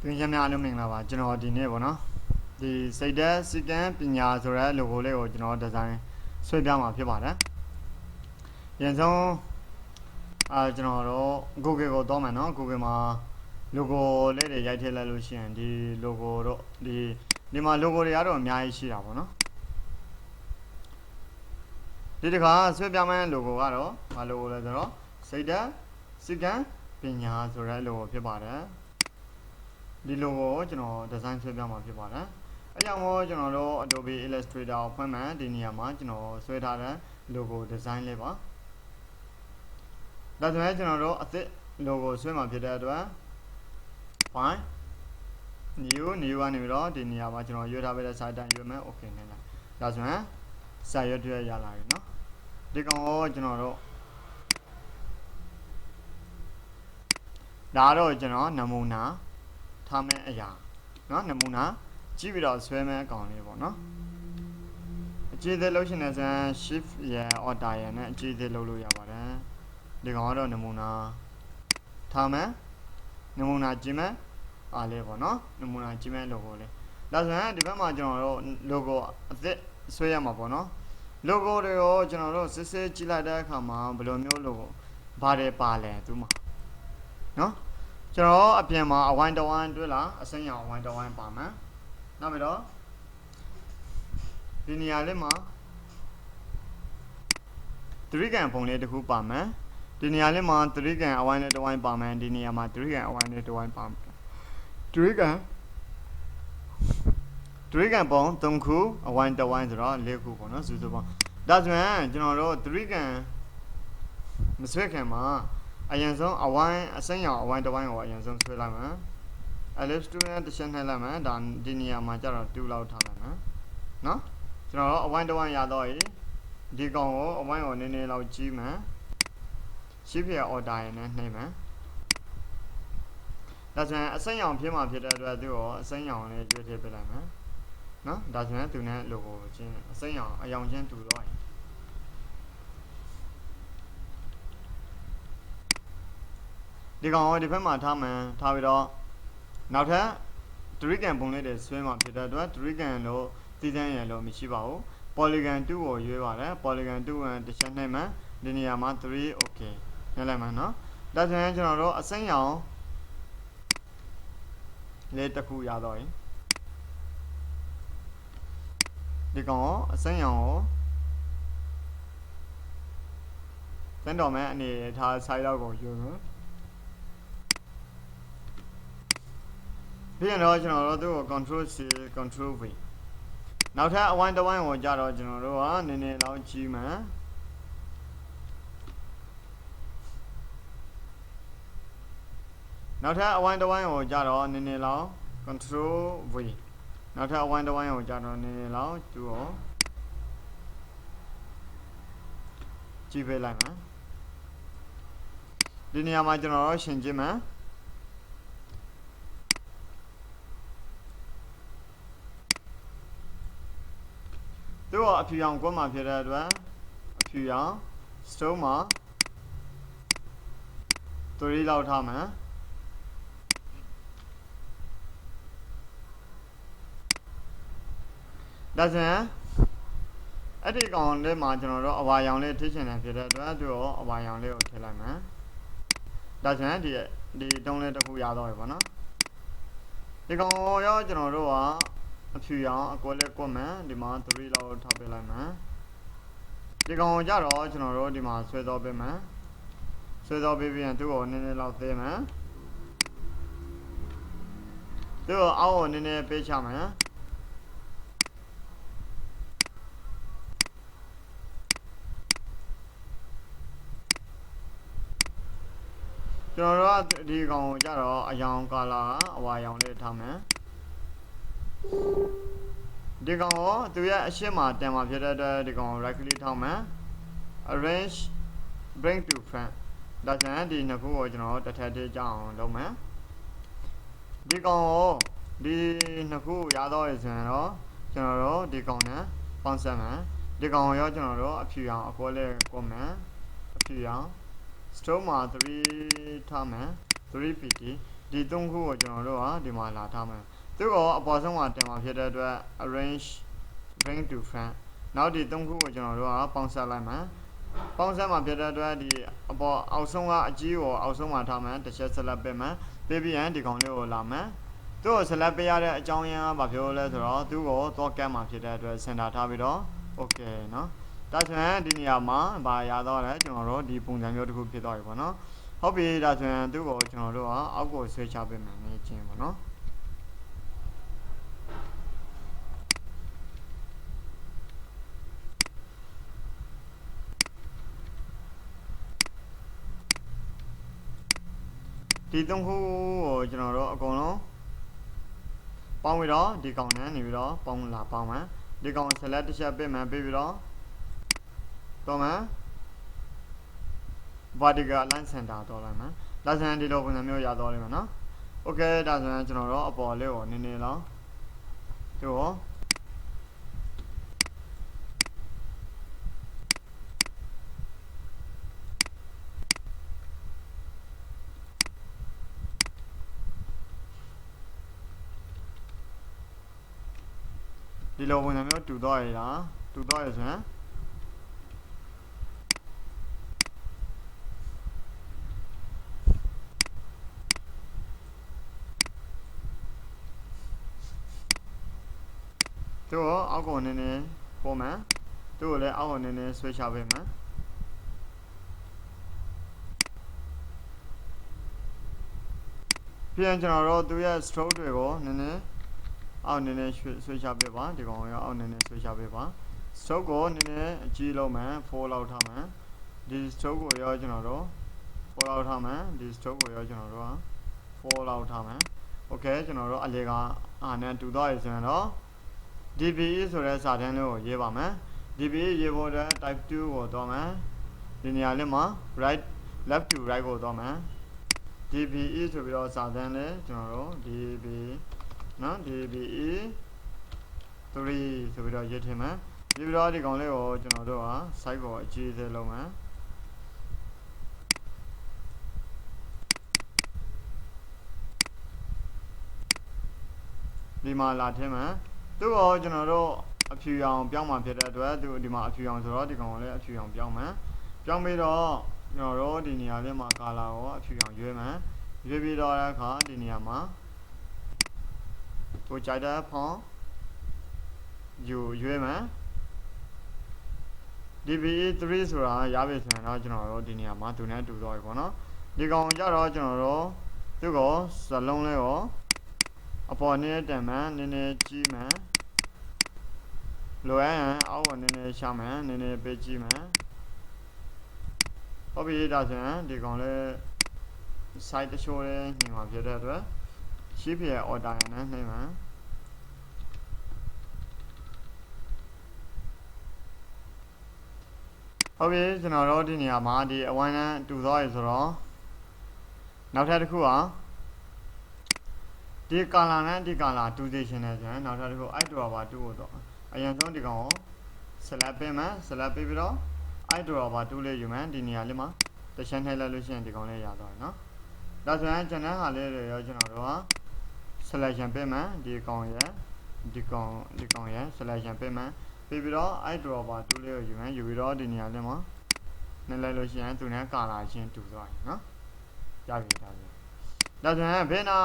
တွင်ရများလုံးမင်္ဂလာပါကျွန်တော်ဒီနေ့ပေါ့နော်ဒီစိတ်သက်စီကံပညာဆိုတဲ့ logo လေးကိုကျွန်တော်ဒီဇိုင်းဆွဲပြမှာဖြစ်ပါတယ်။ရင်ဆုံးကျွန်တော်တို့ Google ကိုတောင်းမယ်နော် Google မှာ logo လေးတွေရိုက်ထည့်လိုက်လို့ရှိရင်ဒီ logo တို့ဒီမှာ logo တွေကတော့အများကြီးရှိတာပေါ့နော်။ဒီတစ်ခါဆွဲပြမယ့် logo ကတော့ဘာ logo လဲဆိုတော့စိတ်သက်စီကံပညာဆိုတဲ့ logo ဖြစ်ပါတယ်။ဒီ logo ကိုကျွန်တော်ဒီဇိုင်းဆွဲပြမှာဖြစ်ပါတယ်။အဲကြောင့်မို့ကျွန်တော်တို့ Adobe Illustrator ကိုဖွင့်မှဒီနေရာမှာကျွန်တော်ဆွဲထားတဲ့ logo design လေးပါ။ဒါဆိုရင်ကျွန်တော်တို့အသစ် logo ဆွဲမှာဖြစ်တဲ့အတွက် file new ကနေပြီးတော့ဒီနေရာမှာကျွန်တော်ရွေးထားပေးတဲ့ site တိုင်းရွေးမယ် okay နဲ့လား။ဒါဆိုရင်စာရွက်တွေရလာပြီနော်။ဒီကောင်ကိုကျွန်တော်တို့ဒါတော့ကျွန်တော်နမူနာထားမယ့်အရာเนาะနမူနာကြည့်ပြီးတော့ဆွဲမယ့်အကောင်လေးပေါ့နော်အကြည့်သေးလို့ရှိနေစမ်း shift ရယ် order ရယ်နဲ့အကြည့်သေးလုပ်လို့ရပါတယ်ဒီကောင်ကတော့နမူနာထားမယ်နမူနာကြည့်မယ်အားလေးပေါ့နော်နမူနာကြည့်မယ် logo လေးဒါဆိုရင်ဒီဘက်မှာကျွန်တော်တို့ logo အသစ်ဆွဲရမှာပေါ့နော် logo တွေကိုကျွန်တော်တို့စစ်စစ်ကြည့်လိုက်တဲ့အခါမှာဘယ်လိုမျိုး logo ဘာတွေပါလဲသူမှာနော်ကျွန်တော်အပြင်မှာအဝိုင်းတဝိုင်းတွေ့လားအစိမ်းရောင်အဝိုင်းတဝိုင်းပါမယ်နောက်ပြီးတော့ဒီနေရာလေးမှာသတိကန်ပုံလေးတစ်ခုပါမယ်ဒီနေရာလေးမှာသတိကန်အဝိုင်းလေးတဝိုင်းပါမယ်ဒီနေရာမှာသတိကန်အဝိုင်းလေးတဝိုင်းပါမယ်သတိကန်ပုံ3ခုအဝိုင်းတဝိုင်းဆိုတော့4ခုပေါ့နော်စုစုပေါင်းဒါဆိုရင်ကျွန်တော်တို့သတိကန်မဆွဲခင်မှာအရင်ဆုံးအဝိုင်းအစိမ်းရောင်အဝိုင်းတစ်ဝိုင်းကိုအရင်ဆုံးဆွဲလိုက်မယ် ellipse tool နဲ့တစ်ချက်နှိပ်လိုက်မယ်ဒါဒီနေရာမှာကျတော့2လောက်ထားလိုက်မယ်နော်ကျွန်တော်တို့အဝိုင်းတစ်ဝိုင်းရတော့ဒီကောင်ကိုအဝိုင်းကိုနည်းနည်းလောက်ကြီးမယ် shift ရ order ရနဲ့နှိပ်မယ်ဒါဆိုရင်အစိမ်းရောင်ဖြစ်မှာဖြစ်တဲ့အတွက်သူ့ကိုအစိမ်းရောင်လေးရွေးထည့်ပေးလိုက်မယ်နော်ဒါဆိုရင်သူနဲ့ logo ချင်းအစိမ်းရောင်အရောင်ချင်းတူတော့ဒီကောင်ကိုဒီဘက်မှာထားမယ်ထားပြီးတော့နောက်ထပ်ဒရိကန်ပုံလေးတွေဆွဲမှာဖြစ်တဲ့အတွက်ဒရိကန်လို့တည်တံ့ရလို့မရှိပါဘူး polygon 2ကိုရွေးပါတယ် polygon 2ကိုတစ်ချက်နှိပ်မယ်ဒီနေရာမှာ3 okay နှိပ်လိုက်မယ်နော်ဒါဆိုရင်ကျွန်တော်တို့အစိမ်းရောင်လေးတစ်ခုရတော့ရင်ဒီကောင်ကိုအစိမ်းရောင်ကိုတန်းတော်မဲ့အနေထား side လောက်ကိုယူမယ်ပြီးရင်တော့ကျွန်တော်တို့သူ့ကို control C control V နောက်ထပ်အဝိုင်းတစ်ဝိုင်းကိုကြတော့ကျွန်တော်တို့ကနည်းနည်းလောက်ကြီးမယ်နောက်ထပ်အဝိုင်းတစ်ဝိုင်းကိုကြတော့နည်းနည်းလောက် control V နောက်ထပ်အဝိုင်းတစ်ဝိုင်းကိုကြတော့နည်းနည်းလောက်သူ့ကိုကြည့်ပေးလိုက်မယ်ဒီနေရာမှာကျွန်တော်တို့ရှင်းကြည့်မယ်သူ့အဖြူရောင်ကွက်မှာဖြစ်တဲ့အတွက်အဖြူရောင် stone မှာ3လောက်ထားမယ်ဒါဆိုရင်အဲ့ဒီကောင်လေးမှာကျွန်တော်တို့အဝါရောင်လေးထိချင်တယ်ဖြစ်တဲ့အတွက်သူ့ကိုအဝါရောင်လေးကိုထည့်လိုက်မယ်ဒါဆိုရင်ဒီတုံးလေးတစ်ခုရတော့ပြီပေါ့နော်ဒီကောင်ရောကျွန်တော်တို့ကအဖြူရောင်အကွက်လေးကွက်မယ်ဒီမှာ3လောက်ထားပေးလိုက်မယ်ဒီကောင်ကိုကြတော့ကျွန်တော်တို့ဒီမှာဆွဲတော့ပေးမယ်ဆွဲတော့ပေးပြီးရင်သူ့ကိုနည်းနည်းလောက်သေးမယ်သူ့ကိုအောက်ကိုနည်းနည်းပေးချမယ်ကျွန်တော်တို့ကဒီကောင်ကိုကြတော့အရောင်ကာလာအဝါရောင်လေးထားမယ်ဒီကောင်ကိုသူရဲ့အရှေ့မှာတင်မှာဖြစ်တဲ့အတွက်ဒီကောင်ကို right click ထောက်မယ် arrange bring to front ဒါဆိုရင်ဒီနှစ်ခုကိုကျွန်တော်တို့တစ်ထပ်တည်းကြအောင်လုပ်မယ်ဒီကောင်ကိုဒီနှစ်ခုရတော့ရဆိုရင်တော့ကျွန်တော်တို့ဒီကောင်နဲ့ပေါင်းစပ်မယ်ဒီကောင်ကိုရောကျွန်တော်တို့အဖြူရောင်အကွက်လေးကွက်မယ်အဖြူရောင် stone မှာ3ထားမယ်3 pt ဒီ3ခုကိုကျွန်တော်တို့ကဒီမှာလာထားမယ်သူကအပေါ်ဆုံးမှာတင်မှာဖြစ်တဲ့အတွက် arrange bring to front နောက်ဒီ3ခုကိုကျွန်တော်တို့ကပေါင်းစပ်လိုက်မယ်ပေါင်းစပ်မှာဖြစ်တဲ့အတွက်ဒီအပေါ်အောက်ဆုံးကအကြီးကိုအောက်ဆုံးမှာထားမယ်တစ်ချက်ဆက်လက်ပေးမယ်ပေးပြီးရင်ဒီကောင်လေးကိုလာမယ်သူ့ကိုဆက်လက်ပေးရတဲ့အကြောင်းရင်းကဘာဖြစ်လို့လဲဆိုတော့သူ့ကိုတော့ကတ်မှာဖြစ်တဲ့အတွက်စင်တာထားပြီးတော့ okay เนาะဒါဆိုရင်ဒီနေရာမှာဘာရတော့လဲကျွန်တော်တို့ဒီပုံစံမျိုးတစ်ခုဖြစ်သွားပြီပေါ့နော်ဟုတ်ပြီဒါဆိုရင်သူ့ကိုကျွန်တော်တို့ကအောက်ကိုဆွဲချပေးမယ်နေချင်းပေါ့နော်ဒီ3ခုကိုကျွန်တော်တို့အကုန်လုံးပေါင်းပြီးတော့ဒီကောင်နဲ့နေပြီးတော့ပေါင်းမယ်ဒီကောင် select တစ်ချက်ပေးမယ်ပေးပြီးတော့တော့မယ် vertical align center တော့လိုက်မယ်ဒါဆိုရင်ဒီလိုပုံစံမျိုးရတော့လိမ့်မယ်နော် okay ဒါဆိုရင်ကျွန်တော်တို့အပေါ်လေးကိုနည်းနည်းလောက်ဒီလိုပုံစံမျိုးတူတော့ရလားတူတော့ရဆိုရင်သူ့ကိုအောက်ကိုနည်းနည်းပို့မယ်သူ့ကိုလည်းအောက်ကိုနည်းနည်းဆွဲချပေးမယ်ပြန်ကျွန်တော်တို့သူ့ရဲ့ stroke တွေကိုနည်းနည်းအောက်နည်းနည်းဆွဲချပေးပါဒီကောင်ရောအောက်နည်းနည်းဆွဲချပေးပါ stroke ကိုနည်းနည်းအကြီးလုံးမယ်4လောက်ထားမယ်ဒီ stroke ကိုရောကျွန်တော်တို့4လောက်ထားမယ်ဒီ stroke ကိုရောကျွန်တော်တို့4လောက်ထားမယ် okay ကျွန်တော်တို့အလေကအားနဲ့တူတော့ရဆိုရင်တော့ DBE ဆိုတဲ့စာတန်းလေးကိုရေးပါမယ် DBE ရေးဖို့အတွက် type 2ကိုတော့မယ်ဒီနေရာလေးမှာ right left to right ကိုတော့မယ် DBE ဆိုပြီးတော့စာတန်းလေးကျွန်တော်တို့ DBE နော် DBE 3ဆိုပြီးတော့ရေးထည့်မယ်ပြီးတော့ဒီကောင်လေးကိုကျွန်တော်တို့က site ကိုအကြီးသေးလုပ်မယ်ဒီမှာလာထည့်မယ်သူ့ကိုကျွန်တော်တို့အဖြူရောင်ပြောင်းမှဖြစ်တဲ့အတွက်သူဒီမှာအဖြူရောင်ဆိုတော့ဒီကောင်ကိုလည်းအဖြူရောင်ပြောင်းမယ်ပြောင်းပြီးတော့ကျွန်တော်တို့ဒီနေရာလေးမှာ color ကိုအဖြူရောင်ရွေးမယ်ရွေးပြီးတော့အခါဒီနေရာမှာကိုကြိုက်တဲ့ဖုန်းယူရွေးမယ် DBE 3ဆိုတာရပြီဆိုရင်တော့ကျွန်တော်တို့ဒီနေရာမှာသူနဲ့တူတော့ပြီပေါ့နော်ဒီကောင်ကြတော့ကျွန်တော်တို့သူ့ကိုစလုံးလေးကိုအပေါ်နည်းတက်မှန်းနည်းနည်းကြီးမှန်းလိုရရင်အောက်ကိုနည်းနည်းရှာမှန်းနည်းနည်းပေးကြည့်မှန်းဟုတ်ပြီဒါဆိုရင်ဒီကောင်လေး site တချို့လေးညင်မှာဖြစ်တဲ့အတွက်ရှိပြရဲ့ order နဲ့နှိမ့်မှန်းဟုတ်ပြီကျွန်တော်တို့ဒီနေရာမှာဒီအဝိုင်းနဲ့တူသွားပြီဆိုတော့နောက်ထပ်တစ်ခုကဒီ color နဲ့ဒီ color တူစေချင်တယ်ဆိုရင်နောက်ထပ်တစ်ခု eyedropper 2ကိုတော့အရင်ဆုံးဒီကောင်ကို select ပေးမယ် select ပေးပြီးတော့ eyedropper 2လေးယူမယ်ဒီနေရာလေးမှာတစ်ချက်နှိပ်လိုက်လို့ရှိရင်ဒီကောင်လေးရသွားတယ်နော်ဒါဆိုရင်ကျွန်တော်ဟာလေးတွေရောကျွန်တော်တို့က selection ပေးမယ်ဒီကောင်ရဲ့ဒီကောင်ရဲ့ selection ပေးမယ်ပြီးပြီးတော့ eyedropper 2လေးကိုယူမယ်ယူပြီးတော့ဒီနေရာလေးမှာနှိပ်လိုက်လို့ရှိရင်သူနဲ့ color ချင်းတူသွားတယ်နော်ရပြီဒါဆိုရင်ဘေးနာ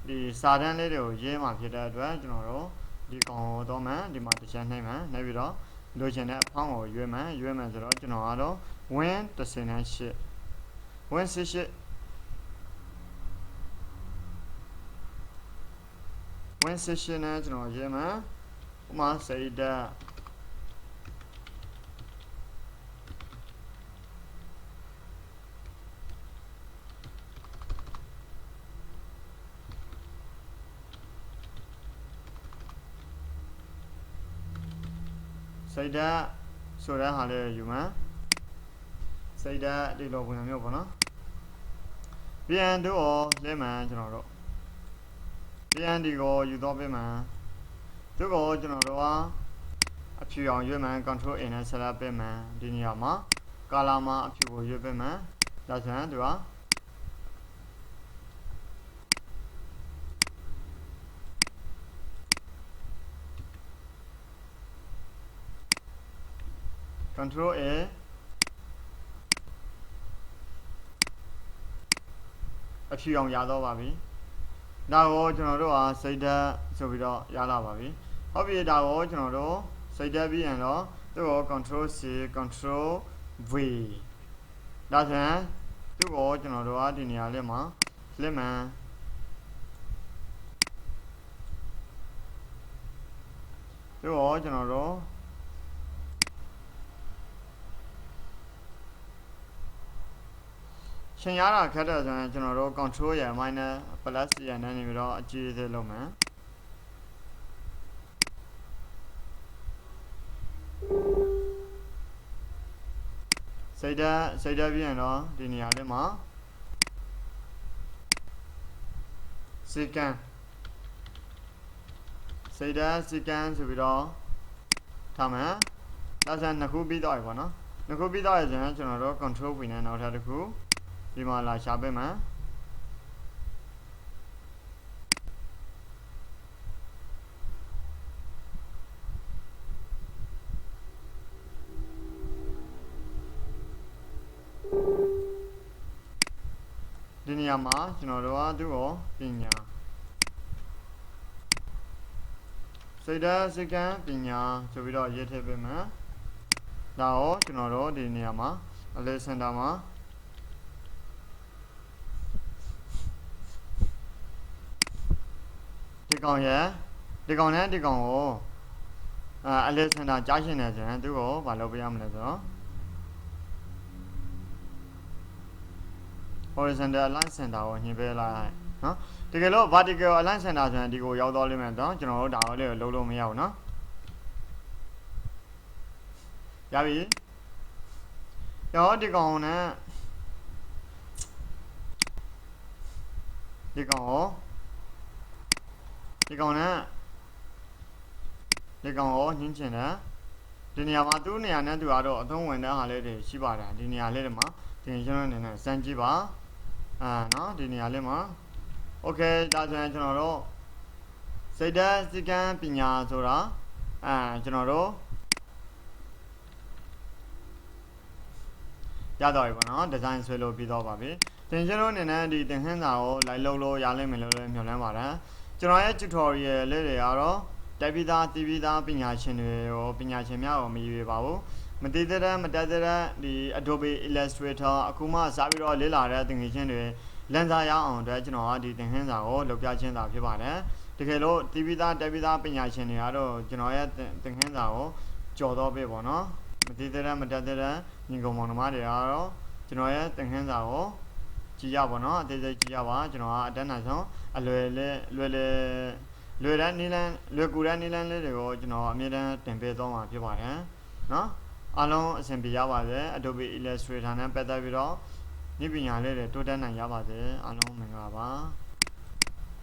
ဒီစာတန်းလေးတွေကိုရေးမှဖြစ်တဲ့အတွက်ကျွန်တော်တို့ဒီကောင်ကိုတော့မှဒီမှာတစ်ချက်နှိပ်မယ်နှိပ်ပြီးတော့လိုချင်တဲ့အဖောင်းကိုရွေးမယ်ဆိုတော့ကျွန်တော်ကတော့ win 18 win 18 win 18နဲ့ကျွန်တော်ရေးမယ်ဥမာစိတ်ဓာတ်စိတ်ဓာတ်ဆိုတဲ့ဟာလေးယူမယ်စိတ်ဓာတ်ဒီလိုပုံစံမျိုးပေါ့နော်ပြန်တို့လဲမှန်ကျွန်တော်တို့ပြန်ဒီကိုယူတော့ပေးမှန်သူကိုကျွန်တော်တို့ကအဖြူအောင်ရွေးမှန် control A နဲ့ select ပေးမှန်ဒီနေရာမှာ color မှာအဖြူကိုရွေးပေးမှန်ဒါဆိုရင်သူက control A အဖြူအောင်ရတော့ပါပြီဒါကိုကျွန်တော်တို့ကစိတ်ဓာတ်ဆိုပြီးတော့ရလာပါပြီဟုတ်ပြီဒါကိုကျွန်တော်တို့စိတ်ဓာတ်ပြီးရင်တော့သူ့ကို control C control V ဒါဆိုရင်သူ့ကိုကျွန်တော်တို့ကဒီနေရာလေးမှာ flip မှန်သူ့ကိုကျွန်တော်တို့ရှင်ရတာခက်တယ်ဆိုရင်ကျွန်တော်တို့ control ရ minus plus ရနဲ့နေပြီးတော့အကြီးသေးလုပ်မယ်စိတ်ဓာတ်ပြီးရင်တော့ဒီနေရာလေးမှာ second စိတ်ဓာတ် second ဆိုပြီးတော့ထားမယ်ဒါဆိုရင်နှစ်ခုပြီးတော့ပြီပေါ့နော်နှစ်ခုပြီးတော့ရရင်ကျွန်တော်တို့ control ဝင်နေနောက်ထပ်တစ်ခုဒီမှာလာရှာပေးမယ်ဒီနေရာမှာကျွန်တော်တို့ကသူ့ကိုပညာစိတ်ဓာတ်စကန်ပညာဆိုပြီးတော့ရေးထည့်ပေးမယ်ဒါကိုကျွန်တော်တို့ဒီနေရာမှာအလေးစင်တာမှာဒီကောင်နဲ့ဒီကောင်ကိုအလေးစင်တာကြားရှင်နေဆိုရင်သူ့ကိုမလုပ်ပြရမလဲဆိုတော့ horizontal align center ကိုညှိပေးလိုက်နော်တကယ်လို့ vertical align center ဆိုရင်ဒီကိုရောက်သွားလိမ့်မယ်တော့ကျွန်တော်တို့ဒါလေးကိုလုံးလို့မရဘူးနော်ရပြီရောဒီကောင်နဲ့ဒီကောင်ကိုညှင်းချင်တယ်ဒီနေရာမှာသူ့နေရာနဲ့သူကတော့အသုံးဝင်တဲ့ဟာလေးတွေရှိပါတယ်ဒီနေရာလေးတွေမှာဒီကျွန်တော်အနေနဲ့စမ်းကြည့်ပါနော်ဒီနေရာလေးမှာโอเคဒါဆိုရင်ကျွန်တော်တို့စိတ်ဓာတ်စကန်ပညာဆိုတာကျွန်တော်တို့ရတော့ပြီပေါ့နော်ဒီဇိုင်းဆွဲလို့ပြီးတော့ပါပြီသင်ကျွန်တော်အနေနဲ့ဒီသင်ခန်းစာကိုလိုက်လုပ်လို့ရလိမ့်မယ်လို့လည်းမျှော်လင့်ပါတယ်ကျွန်တော်ရဲ့ tutorial လေးတွေကတော့တက်ပြီးသားတည်ပြီးသားပညာရှင်တွေကိုပညာရှင်များကိုမရွေးပါဘူးမတည်တဲ့မတက်တဲ့ဒီ Adobe Illustrator အခုမှစပြီးတော့လေ့လာတဲ့သင်ငယ်ချင်းတွေလမ်းစာရအောင်အတွက်ကျွန်တော်ကဒီသင်ခန်းစာကိုလုပ်ပြချင်းသာဖြစ်ပါတယ်တကယ်လို့တည်ပြီးသားတက်ပြီးသားပညာရှင်တွေကတော့ကျွန်တော်ရဲ့သင်ခန်းစာကိုကြော်တော့ပေးပေါ့နော်မတည်တဲ့မတက်တဲ့ညီကောင်မောင်နှမတွေကတော့ကျွန်တော်ရဲ့သင်ခန်းစာကိုကြည့်ရပါတော့အသေးစိတ်ကြည့်ရပါကျွန်တော်ကအတန်းနိုင်ဆုံးအလွယ်တဲ့နည်းလမ်းလွယ်ကူတဲ့နည်းလမ်းလေးတွေကိုကျွန်တော်အမြဲတမ်းတင်ပေးသွားမှာဖြစ်ပါတယ်နော်အားလုံးအဆင်ပြေရပါစေ Adobe Illustrator နဲ့ပတ်သက်ပြီးတော့ဒီပညာလေးတွေတိုးတက်နိုင်ရပါစေအားလုံးမင်္ဂလာပါ